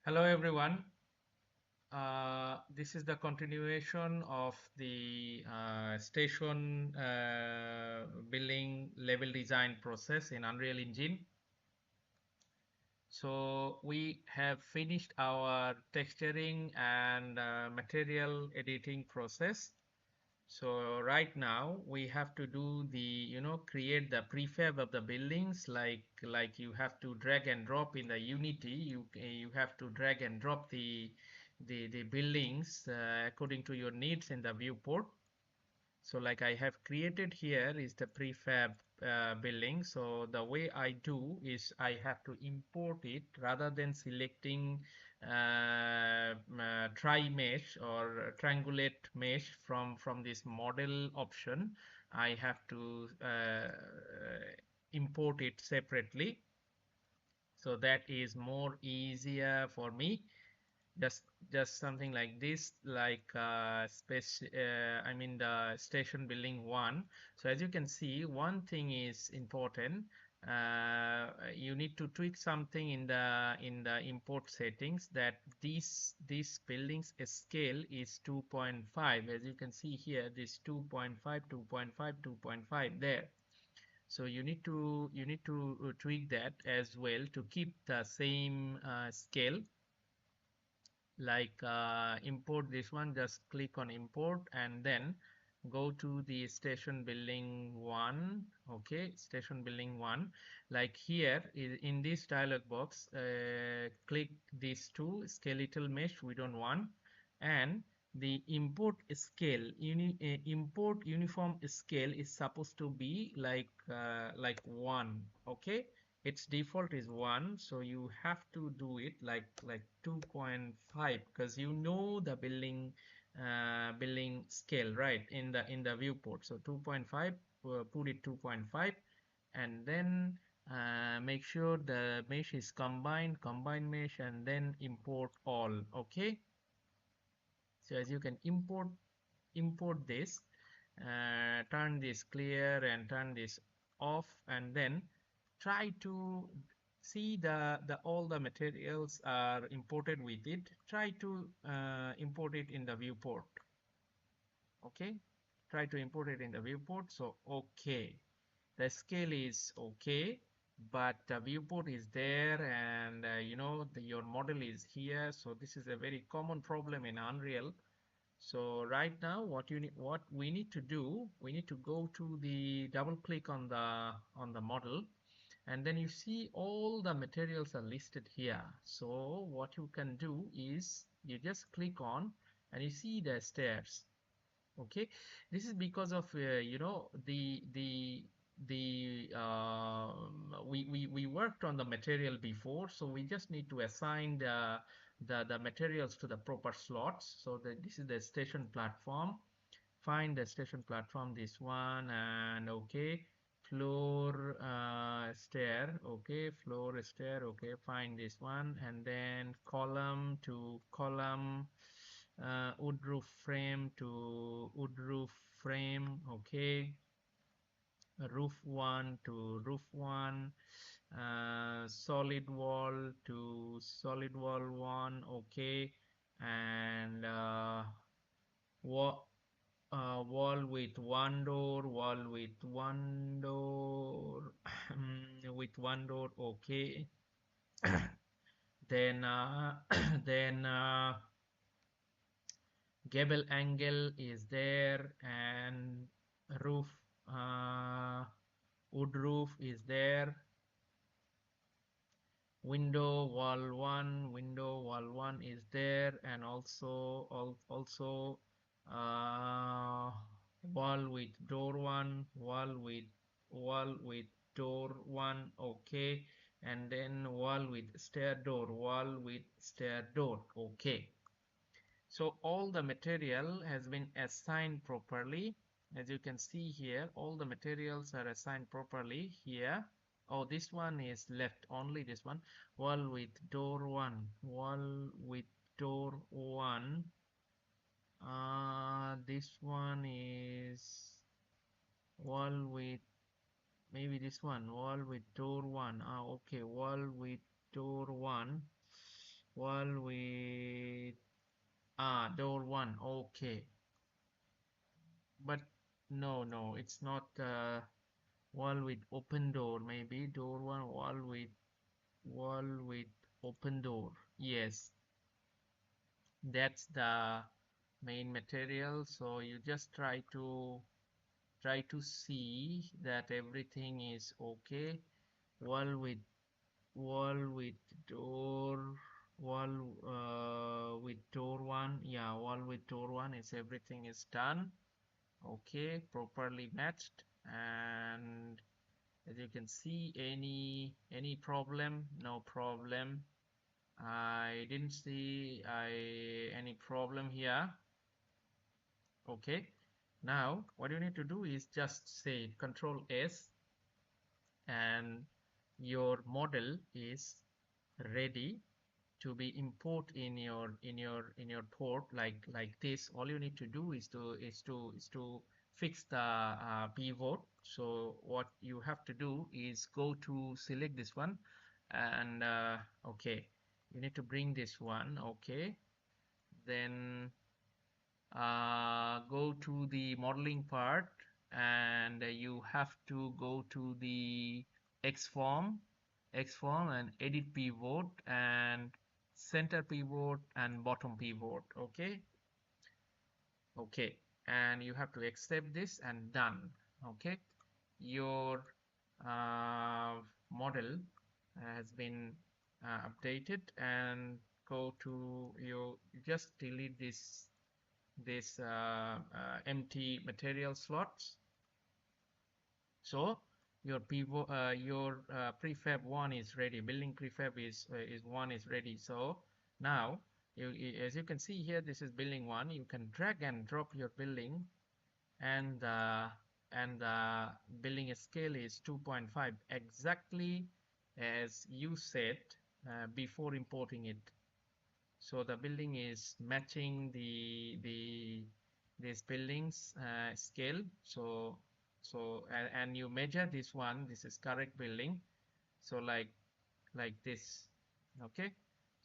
Hello everyone. This is the continuation of the station building level design process in Unreal Engine. So we have finished our texturing and material editing process. So right now we have to do create the prefab of the buildings like you have to drag and drop in the Unity. You have to drag and drop the buildings according to your needs in the viewport. So like I have created here is the prefab building. So the way I do is I have to import it rather than selecting tri-mesh or triangulate mesh from this model option. I have to import it separately. So that is more easier for me. Just something like this, like space I mean the station building one. So as you can see, one thing is important. You need to tweak something in the import settings, that this building's scale is 2.5. As you can see here, this 2.5, 2.5, 2.5 there. So you need to tweak that as well to keep the same scale. Like import this one, just click on import and then go to the station building one. Okay, station building one. Like here in this dialog box, click these two, skeletal mesh we don't want, and the import scale, import uniform scale is supposed to be like 1. Okay, its default is 1, so you have to do it like 2.5, because you know the building scale, right, in the viewport. So 2.5, put it 2.5, and then make sure the mesh is combine mesh, and then import all. Okay, so as you can import this, turn this clear and turn this off, and then try to see the all the materials are imported with it. Try to import it in the viewport. Okay, try to import it in the viewport. So okay, the scale is okay, but the viewport is there, and your model is here. So this is a very common problem in Unreal. So right now, what we need to do, we need to go to the double click on the model, and then you see all the materials are listed here. So what you can do is you just click on, and you see the stairs. Okay, this is because of we worked on the material before, so we just need to assign the materials to the proper slots. So this is the station platform. Find the station platform, this one, and okay, floor stair. Okay, floor stair. Okay, find this one, and then column to column, wood roof frame to wood roof frame. Okay, roof one to roof one, solid wall to solid wall one. Okay, and wall wall with one door, wall with one door, with one door. Okay, then then gable angle is there, and roof, uh, wood roof is there. Window wall one is there, and also wall with door one, wall with door one. Okay, and then wall with stair door, wall with stair door. Okay, so all the material has been assigned properly. As you can see here, all the materials are assigned properly here. Oh, this one is left, only this one. Wall with door one, wall with door one. This one is wall with, maybe this one, wall with door one. Okay, wall with door one. wall with door one. Okay, but no, it's not wall with open door. Maybe door one, wall with open door. Yes, that's the main material. So you just try to see that everything is okay. Wall with wall with door wall with door one. Yeah, wall with door one is everything is done. Okay, properly matched. And as you can see, any problem? No problem. I didn't see any problem here. Okay, now what you need to do is just say Control S, and your model is ready to be import in your port like this. All you need to do is to fix the pivot. So what you have to do is go to select this one, and okay, you need to bring this one. Okay, then go to the modeling part, and you have to go to the X form and edit pivot and center pivot and bottom pivot. Okay, and you have to accept this and done. Okay, your uh, model has been updated. And go to you just delete this empty material slots. So your pivot, your prefab one is ready. Building prefab is one is ready. So now as you can see here, this is building one. You can drag and drop your building, and the building scale is 2.5, exactly as you said before importing it. So the building is matching this building's scale. So and you measure this one. This is correct building. So like this. Okay.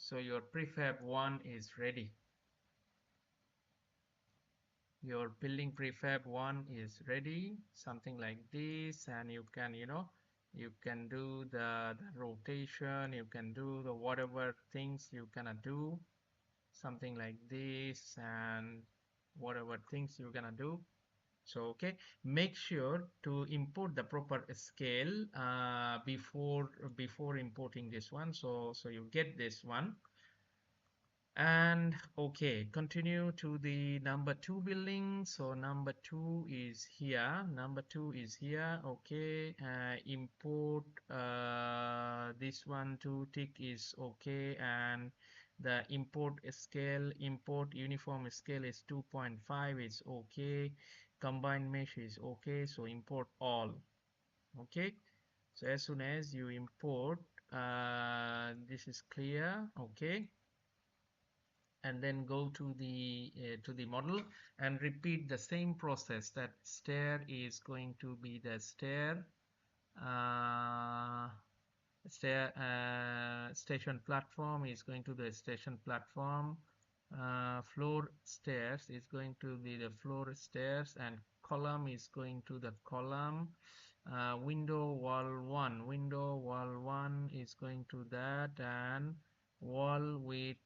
So your prefab one is ready. Your building prefab one is ready. Something like this, and you can you can do the rotation. You can do the whatever things you gonna do. Something like this, and whatever things you're gonna do. So okay, make sure to import the proper scale before importing this one. So you get this one. And okay, continue to the number two building. So number two is here. Okay, import this one to tick is okay, and the import scale, import uniform scale is 2.5 is okay. Combined mesh is okay. So import all. Okay. So as soon as you import, this is clear. Okay, and then go to the model and repeat the same process. That stair is going to be the stair, uh, station platform is going to the station platform, floor stairs is going to be the floor stairs, and column is going to the column. Window wall one is going to that, and wall with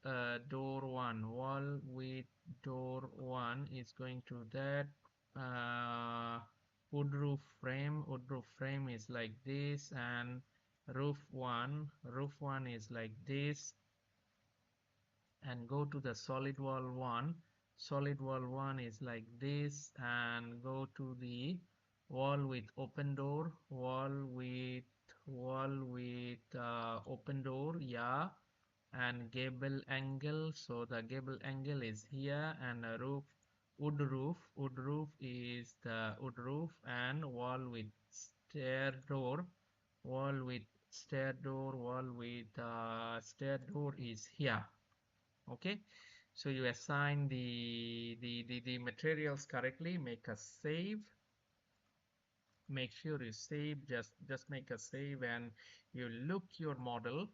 wall with door one is going to that. Wood roof frame is like this, and roof one is like this. And go to the solid wall one is like this, and go to the wall with open door, open door. Yeah, and gable angle. So the gable angle is here, and a wood roof is the wood roof, and wall with stair door, wall with stair door is here. Okay, so you assign the materials correctly. Make a save. Make sure you save. Just make a save, and you look your model.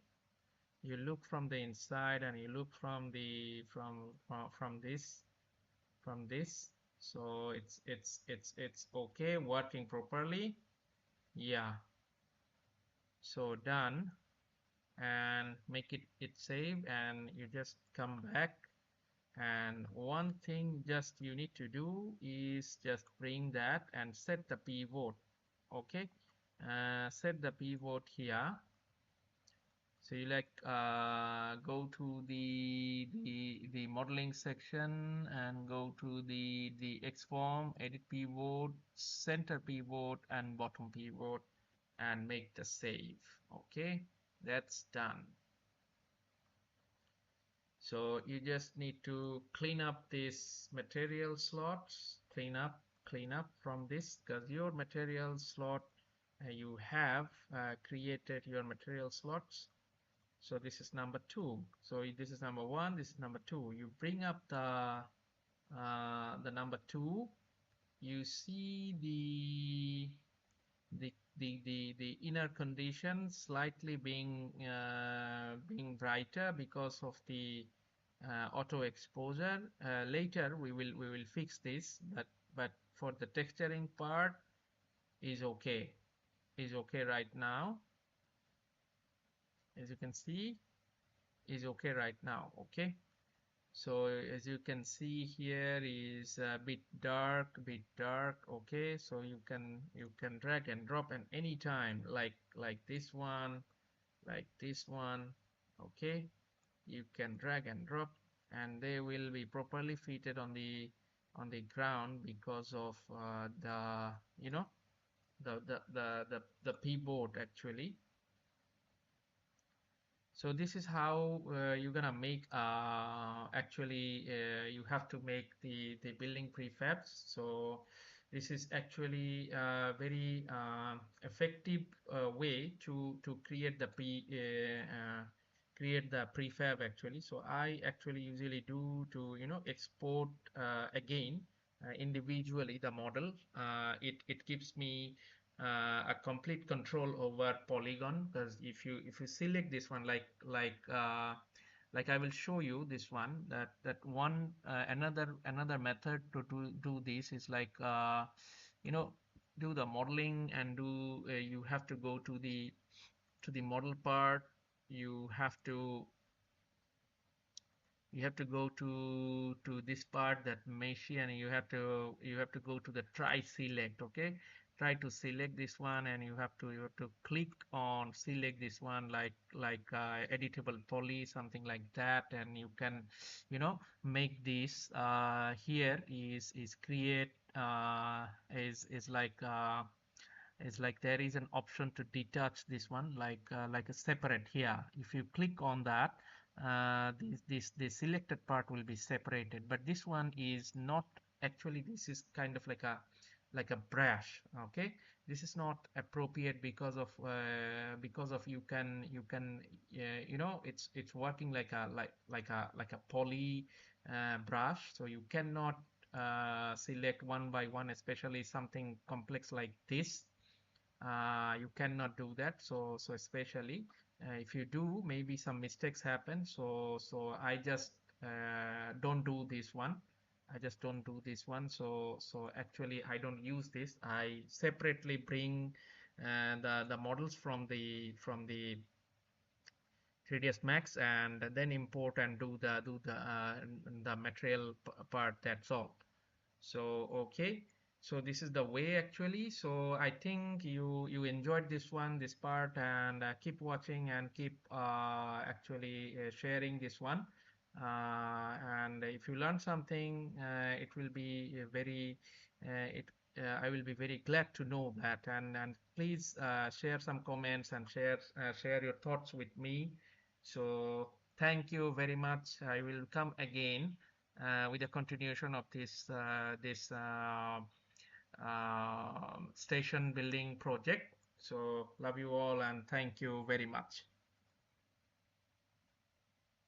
You look from the inside and you look from the from this. So it's okay, working properly. Yeah. So done, and make it save, and you just come back. And one thing just you need to do is just bring that and set the pivot. Okay, set the pivot here. So you like go to the modeling section and go to the X form, edit pivot, center pivot, and bottom pivot, and make the save. Okay, that's done. So you just need to clean up this material slots, clean up from this, because your material slot, you have created your material slots. So this is number 2. So this is number 1, this is number 2. You bring up the number 2. You see the inner condition slightly being brighter because of the auto exposure. Later we will fix this, but for the texturing part is okay right now. As you can see, is okay right now. Okay. So as you can see here is a bit dark. Okay, so you can drag and drop at any time, like this one, like this one. Okay, you can drag and drop, and they will be properly fitted on the ground because of the the pivot actually. So this is how you're gonna make actually you have to make the building prefabs. So this is actually a very effective way to create create the prefab actually. So I actually usually do to export again individually the model. It gives me a complete control over polygon, because if you select this one like I will show you this one, that one another method to do this is like you know do the modeling and do you have to go to the model part. You have to go to this part, that mesh, and you have to go to the try select. Okay, try to select this one, and you have to click on select this one, like editable poly, something like that, and you can make this here is create is like there is an option to detach this one, like a separate here. If you click on that, this selected part will be separated, but this one is not. Actually, this is kind of like a brush. Okay, this is not appropriate because of you can it's working like a poly brush, so you cannot select one by one, especially something complex like this. You cannot do that. So especially if you do, maybe some mistakes happen. So I just don't do this one. I just don't do this one. So actually I don't use this. I separately bring the models from the 3ds Max, and then import and do the material part. That's all. So okay, so this is the way actually. So I think you enjoyed this part, and keep watching and keep actually sharing this one. And if you learn something, it will be very it I will be very glad to know that. And please share some comments and share your thoughts with me. So thank you very much. I will come again with a continuation of this station building project. So love you all, and thank you very much.